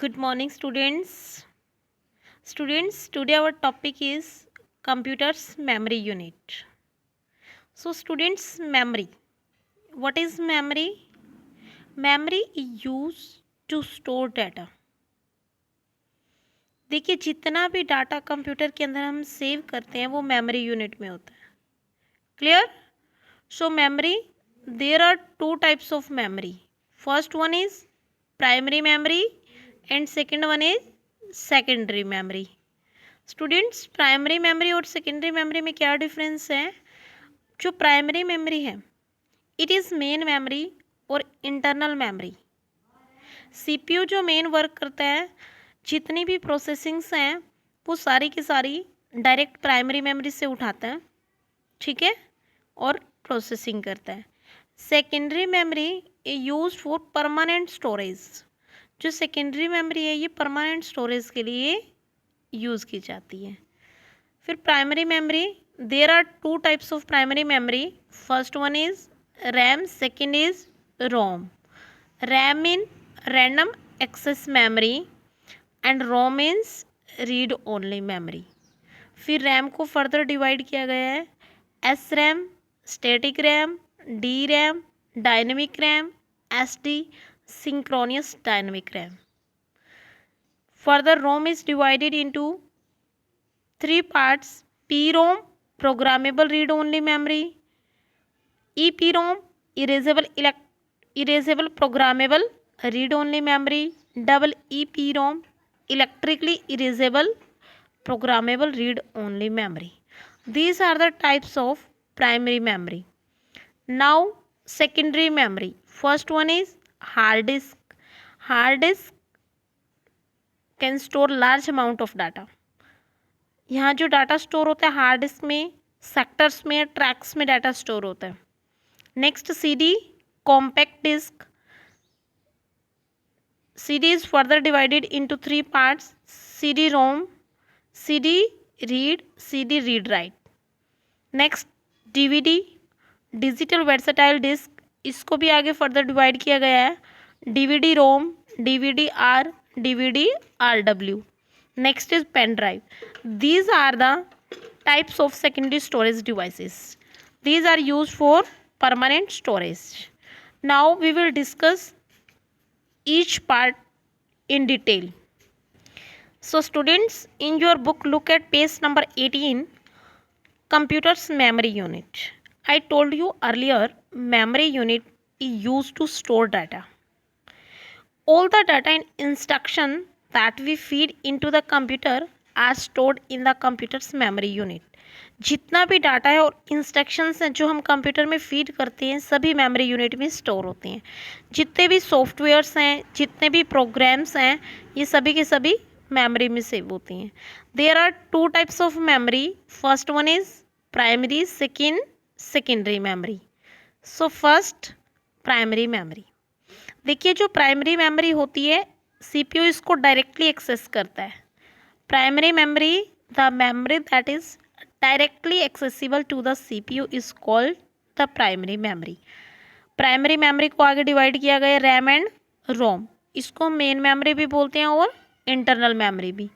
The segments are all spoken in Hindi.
Good morning, students. Students, today our topic is computers memory unit. So, students, memory. What is memory? Memory is used to store data. देखिए, जितना भी डाटा कंप्यूटर के अंदर हम सेव करते हैं वो मेमोरी यूनिट में होता है. Clear? So memory, there are two types of memory. First one is primary memory and second one is secondary memory. Students, primary memory और सेकेंडरी मेमोरी में क्या डिफरेंस है? जो प्राइमरी मेमोरी है इट इज़ मेन मेमोरी और इंटरनल मेमोरी. सीपीयू जो मेन वर्क करता है, जितनी भी प्रोसेसिंग्स हैं वो सारी की सारी डायरेक्ट प्राइमरी मेमोरी से उठाता है, ठीक है, और प्रोसेसिंग करता है. Secondary memory use for permanent storage. जो सेकेंडरी मेमोरी है ये परमानेंट स्टोरेज के लिए यूज़ की जाती है. फिर primary memory, there are two types of primary memory. First one is RAM, second is ROM. RAM in random access memory and ROM means read only memory. फिर रैम को फर्दर डिवाइड किया गया है S RAM, static RAM, D RAM, dynamic RAM, S D, synchronous dynamic RAM. Further, ROM is divided into three parts: PROM, programmable read-only memory; EPROM, erasable programmable read-only memory; double EPROM, electrically erasable programmable read-only memory. These are the types of primary memory. Now, secondary memory. First one is hard disk. Hard disk can store large amount of data. यहाँ जो डाटा स्टोर होता है हार्ड डिस्क में, सेक्टर्स में, ट्रैक्स में डाटा स्टोर होता है. Next CD, compact disc. CD is further divided into three parts: CD ROM, CD read, CD read write. Next DVD, digital versatile disc. इसको भी आगे फर्दर डिवाइड किया गया है: DVD ROM, DVD R, DVD RW. Next is pen drive. These are the types of secondary storage devices. These are used for permanent storage. Now we will discuss each part in detail. So students, in your book look at page number 18, computers memory unit. I told you earlier memory unit is used to store data. All the data and instruction that we feed into the computer are stored in the computer's memory unit. जितना भी डाटा है और इंस्ट्रक्शंस हैं जो हम कंप्यूटर में फीड करते हैं सभी मेमोरी यूनिट में स्टोर होते हैं. जितने भी सॉफ्टवेयर्स हैं, जितने भी प्रोग्राम्स हैं, ये सभी के सभी मेमोरी में सेव होते हैं. There are two types of memory. First one is primary, second secondary memory. So first primary memory. देखिए, जो प्राइमरी मेमोरी होती है सीपीयू इसको डायरेक्टली एक्सेस करता है. Primary memory, the memory that is directly accessible to the CPU is called the primary memory. Primary memory को आगे डिवाइड किया गया रैम एंड रोम. इसको मेन मेमोरी भी बोलते हैं और इंटरनल मेमोरी भी.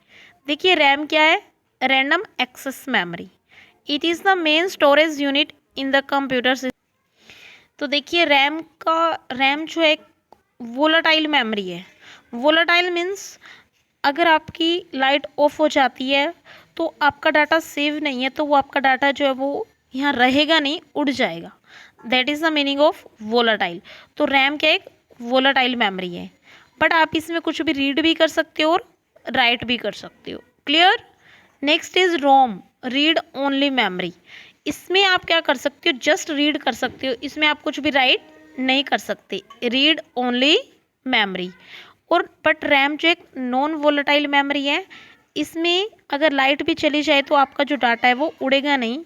देखिए, रैम क्या है? Random access memory. It is the main storage unit in the computer system. तो देखिए, रैम जो है वोलाटाइल मेमोरी है. वोलाटाइल मीन्स अगर आपकी लाइट ऑफ हो जाती है तो आपका डाटा सेव नहीं है, तो वो आपका डाटा जो है वो यहाँ रहेगा नहीं, उड़ जाएगा. That is the meaning of volatile. तो रैम क्या एक वोलाटाइल मेमोरी है, बट आप इसमें कुछ भी रीड भी कर सकते हो और राइट भी कर सकते हो. Clear? Next is ROM, read only memory. इसमें आप क्या कर सकते हो? जस्ट रीड कर सकते हो, इसमें आप कुछ भी राइट नहीं कर सकते. Read only memory. और बट रैम जो एक नॉन वोलेटाइल मेमोरी है, इसमें अगर लाइट भी चली जाए तो आपका जो डाटा है वो उड़ेगा नहीं,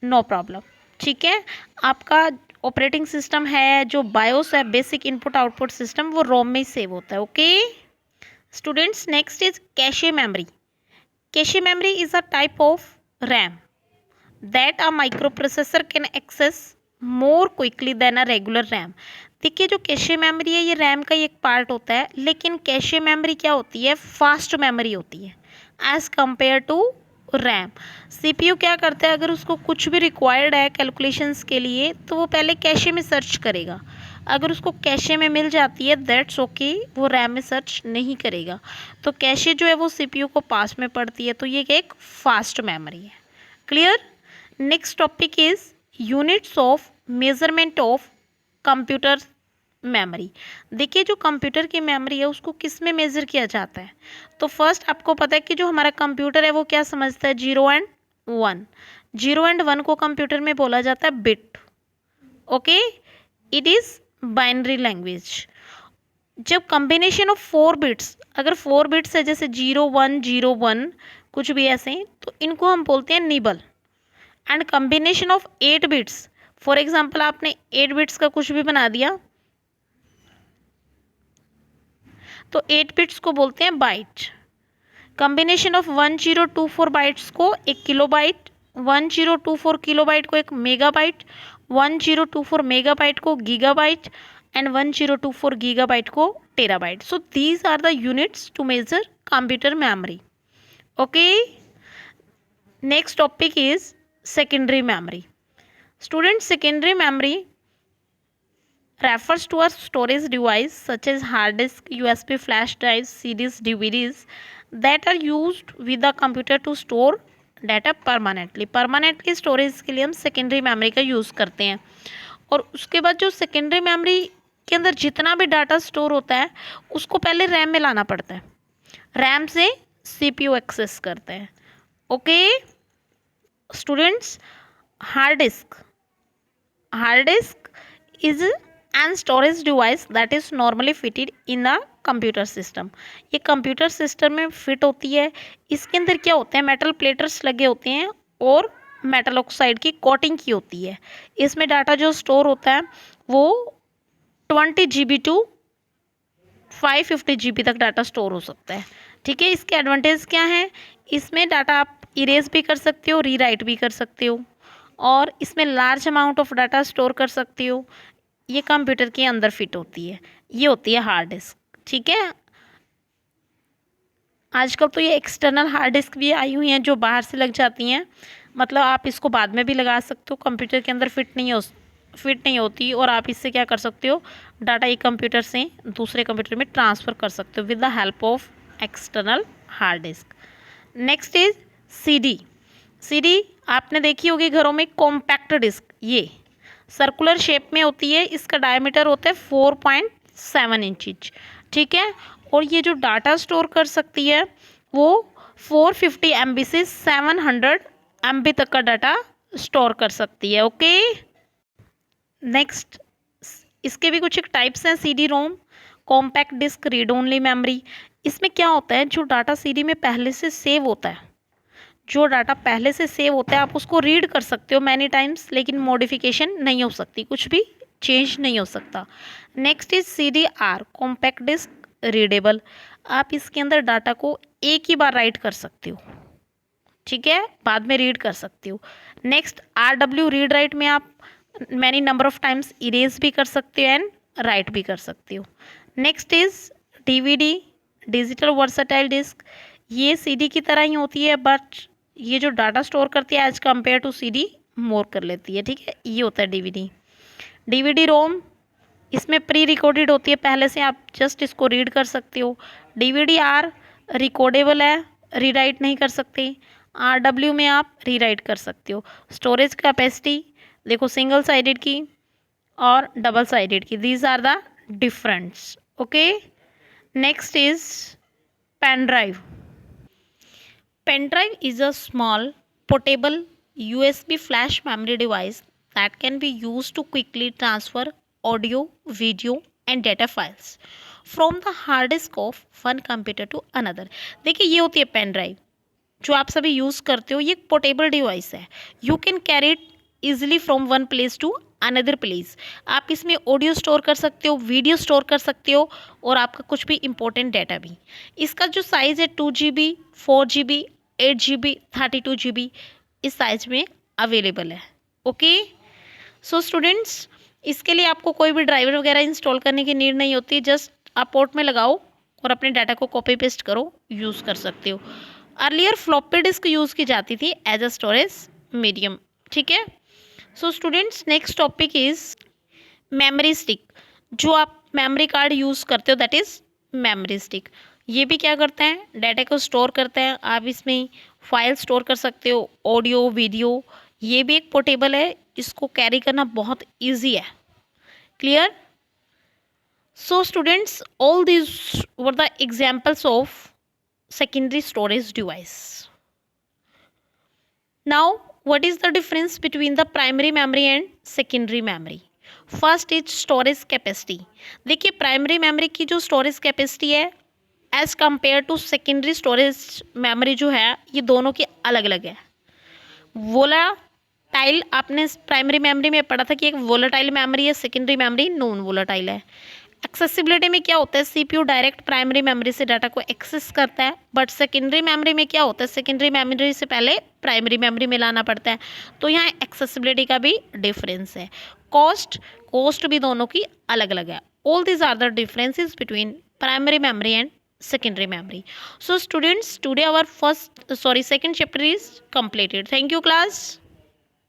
नो प्रॉब्लम. ठीक है, आपका ऑपरेटिंग सिस्टम है जो बायोस है, बेसिक इनपुट आउटपुट सिस्टम, वो रोम में ही सेव होता है. Okay students, next is cache memory. Cache memory is a type of RAM that a microprocessor can access more quickly than a regular RAM. देखिए जो कैशे मेमोरी है ये रैम का ही एक पार्ट होता है, लेकिन कैशे मेमोरी क्या होती है, फास्ट मेमोरी होती है as compare to RAM. CPU क्या करता है, अगर उसको कुछ भी रिक्वायर्ड है कैलकुलेशंस के लिए तो वो पहले कैशे में सर्च करेगा। अगर उसको कैशे में मिल जाती है दैट्स ओके, वो रैम में सर्च नहीं करेगा। तो कैशे जो है वो सीपीयू को पास में पड़ती है, तो ये एक फास्ट मेमोरी है। Clear. Next topic is units of measurement of computer memory. देखिए जो कंप्यूटर की मेमोरी है उसको किस में मेज़र किया जाता है। तो फर्स्ट आपको पता है कि जो हमारा कंप्यूटर है वो क्या समझता है, 0 एंड 1। 0 एंड 1 को कंप्यूटर में बोला जाता है bit. Okay, it is binary language. जब कॉम्बिनेशन ऑफ 4 बिट्स, अगर 4 बिट्स है जैसे 0101 कुछ भी ऐसे, तो इनको हम बोलते हैं nibble. And combination of 8 bits, for example आपने 8 बिट्स का कुछ भी बना दिया तो 8 बिट्स को बोलते हैं बाइट। कॉम्बिनेशन ऑफ 1024 बाइट्स को एक किलोबाइट, 1024 किलोबाइट को एक मेगाबाइट, 1024 मेगाबाइट को गीगाबाइट एंड 1024 गीगाबाइट को terabyte. So these are the units to measure computer memory. Okay, next topic is secondary memory. Student, secondary memory refers to a storage device such as hard disk, USB flash drives, CDs, DVDs that are used with the computer to store data permanently. Permanently storage के लिए हम सेकेंडरी मेमोरी का यूज़ करते हैं। और उसके बाद जो सेकेंडरी मेमोरी के अंदर जितना भी डाटा स्टोर होता है उसको पहले रैम में लाना पड़ता है, रैम से सीपीयू एक्सेस करते हैं। Okay students, hard disk is and storage device that is normally fitted in a computer system. ये कंप्यूटर सिस्टम में फिट होती है। इसके अंदर क्या होता है, मेटल प्लेटर्स लगे होते हैं और मेटल ऑक्साइड की कोटिंग की होती है। इसमें डाटा जो स्टोर होता है वो 20 GB टू 550 GB तक डाटा स्टोर हो सकता है। ठीक है, इसके एडवांटेज क्या हैं, इसमें डाटा आप इरेज भी कर सकते हो, रीराइट भी कर सकते हो, और इसमें large amount of data store कर सकते हो। ये कंप्यूटर के अंदर फिट होती है, ये होती है हार्ड डिस्क। ठीक है, आजकल तो ये एक्सटर्नल हार्ड डिस्क भी आई हुई हैं जो बाहर से लग जाती हैं, मतलब आप इसको बाद में भी लगा सकते हो, कंप्यूटर के अंदर फिट नहीं होती, और आप इससे क्या कर सकते हो, डाटा एक कंप्यूटर से दूसरे कंप्यूटर में ट्रांसफ़र कर सकते हो with the help of external hard disk. Next is CD आपने देखी होगी घरों में, कॉम्पैक्ट डिस्क, ये सर्कुलर शेप में होती है, इसका डायमीटर होता है 4.7 इंच। ठीक है, और ये जो डाटा स्टोर कर सकती है वो 450 MB से 700 MB तक का डाटा स्टोर कर सकती है। ओके, नेक्स्ट, इसके भी कुछ एक टाइप्स हैं, CD ROM, compact disc, read only memory. इसमें क्या होता है, जो डाटा सीडी में पहले से सेव होता है, जो डाटा पहले से सेव होता है आप उसको रीड कर सकते हो मैनी टाइम्स, लेकिन मॉडिफिकेशन नहीं हो सकती, कुछ भी चेंज नहीं हो सकता। Next is CDR, compact disc readable, आप इसके अंदर डाटा को एक ही बार राइट कर सकते हो, ठीक है, बाद में रीड कर सकते हो। नेक्स्ट RW, रीड राइट में आप many number of times erase भी कर सकते हो एंड राइट भी कर सकते हो। Next is DVD, digital versatile disc, ये CD की तरह ही होती है बट ये जो डाटा स्टोर करती है एज कम्पेयर टू CD मोर कर लेती है। ठीक है, ये होता है DVD रोम, इसमें प्री रिकॉर्डेड होती है, पहले से आप जस्ट इसको रीड कर सकते हो। DVDR रिकॉर्डेबल है, रीराइट नहीं कर सकते। RW में आप रीराइट कर सकते हो। स्टोरेज कैपेसिटी देखो, सिंगल साइडेड की और डबल साइडेड की, these are the difference. Okay, next is pen drive. Pen drive is a small, portable USB flash memory device that can be used to quickly transfer audio, video and data files from the hard disk of one computer to another। देखिए ये होती है पेन ड्राइव जो आप सभी यूज़ करते हो, ये एक पोर्टेबल डिवाइस है। You can carry it easily from one place to another place. आप इसमें ऑडियो स्टोर कर सकते हो, वीडियो स्टोर कर सकते हो और आपका कुछ भी इंपॉर्टेंट डाटा भी। इसका जो साइज़ है 2GB, 4GB, 8GB, 32GB इस साइज में अवेलेबल है। ओके, सो स्टूडेंट्स, इसके लिए आपको कोई भी ड्राइवर वगैरह इंस्टॉल करने की नीड नहीं होती, जस्ट आप पोर्ट में लगाओ और अपने डाटा को कॉपी पेस्ट करो, यूज़ कर सकते हो। अर्लियर फ्लॉपी डिस्क यूज़ की जाती थी एज अ स्टोरेज मीडियम, ठीक है। So students, next topic is memory stick. जो आप मेमोरी कार्ड यूज़ करते हो दैट इज़ मेमोरी स्टिक। ये भी क्या करते हैं, डाटा को स्टोर करते हैं। आप इसमें फाइल स्टोर कर सकते हो, ऑडियो, वीडियो। ये भी एक पोर्टेबल है, इसको कैरी करना बहुत ईजी है। Clear? So students, all these were the examples of secondary storage device. Now, what is the difference between the primary memory and secondary memory? First is storage capacity. देखिए, प्राइमरी मेमोरी की जो स्टोरेज कैपेसिटी है as compare to secondary storage memory जो है, ये दोनों की अलग अलग है। वोलाटाइल, आपने प्राइमरी मेमोरी में पढ़ा था कि एक वोलाटाइल मेमोरी है, सेकेंडरी मेमोरी नॉन वोलाटाइल है। एक्सेसिबिलिटी में क्या होता है, सीपीयू डायरेक्ट प्राइमरी मेमोरी से डाटा को एक्सेस करता है, बट सेकेंडरी मेमोरी में क्या होता है, सेकेंडरी मेमोरी से पहले प्राइमरी मेमोरी में लाना पड़ता है। तो यहाँ एक्सेसिबिलिटी का भी डिफरेंस है। कॉस्ट भी दोनों की अलग अलग है। All these are the differences between primary memory and secondary memory. So students, today our second chapter is completed. Thank you class.